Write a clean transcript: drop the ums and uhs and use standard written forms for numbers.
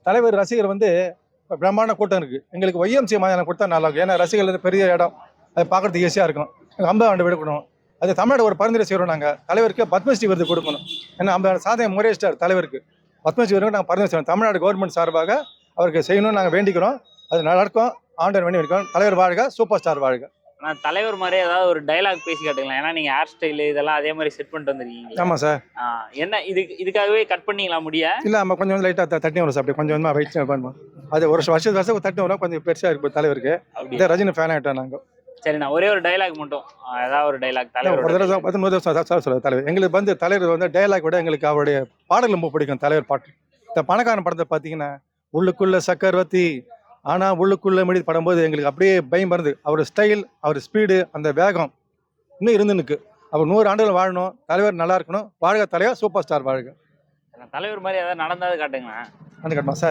தலைவர் ரசிகர் வந்து பிரம்மாண்ட கூட்டம் இருக்குது. எங்களுக்கு ஒய்எம்சி மைதானம் கொடுத்தா நல்லா இருக்கும். ஏன்னா ரசிகர்கள் பெரிய இடம், அது பார்க்குறதுக்கு ஈஸியாக இருக்கும். எங்கள் 50 விடுக்கணும். அது தமிழ்நாடு ஒரு பரிந்துரை செய்கிறோம். நாங்கள் தலைவருக்கு பத்மஸ்ரீ விருது கொடுக்கணும். ஏன்னா 50 சாதனை முறையிட்டார் தலைவருக்கு. பத்மஸ்ரீ விருது நாங்கள் பரிந்துரை செய்யணும். தமிழ்நாடு கவர்மெண்ட் சார்பாக அவருக்கு செய்யணும்னு நாங்கள் வேண்டிக்கிறோம். அது நடக்கும். ஆண்டர் வேண்டி இருக்கோம். தலைவர் வாழ்க, சூப்பர் ஸ்டார் வாழ்க. ஆனால் தலைவர் மாதிரி ஏதாவது ஒரு டைலாக் பேசி காட்டுங்களா? ஏன்னா நீங்கள் ஹேர் ஸ்டைலு இதெல்லாம் அதே மாதிரி செட் பண்ணிட்டு வந்துருக்கீங்க. ஆமாம் சார். என்ன இதுக்காகவே கட் பண்ணிங்களா முடிய? இல்லை, நம்ம கொஞ்சம் லைட்டாக தட்டி வரும் சார். அப்படி கொஞ்சம் வெயிட் பண்ணுவோம். அது ஒரு வருஷம் தட்டி வரும். கொஞ்சம் பெருசாக இருக்கும் தலைவருக்கு. இதே ரஜினி ஃபேன் ஆகிட்டோம் நாங்கள். சரிண்ணா, ஒரே ஒரு டைலாக் மட்டும், ஏதாவது ஒரு டைலாக் தலைவர். ஒரு தடவை 19 வருஷம் சொல்லுவார் தலைவர். எங்களுக்கு வந்து தலைவர் வந்து டைலாக் விட எங்களுக்கு அவருடைய பாடல் ரொம்ப பிடிக்கும். தலைவர் பாட்டு. இந்த பணக்காரன் படத்தை பார்த்தீங்கன்னா, உள்ளுக்குள்ள சக்கரவர்த்தி ஆனால் உள்ளுக்குள்ள மொழி படும்போது எங்களுக்கு அப்படியே பயம் வருது. அவர் ஸ்டைல், அவர் ஸ்பீடு, அந்த வேகம் இன்னும் இருந்துனுக்கு. அவர் 100 ஆண்டுகள் வாழணும். தலைவர் நல்லா இருக்கணும். வாழ்க தலைவர், சூப்பர் ஸ்டார் வாழ்க. தலைவர் மாதிரி ஏதாவது நடந்தாது காட்டுங்களேன். அந்த கட்டமா சார்?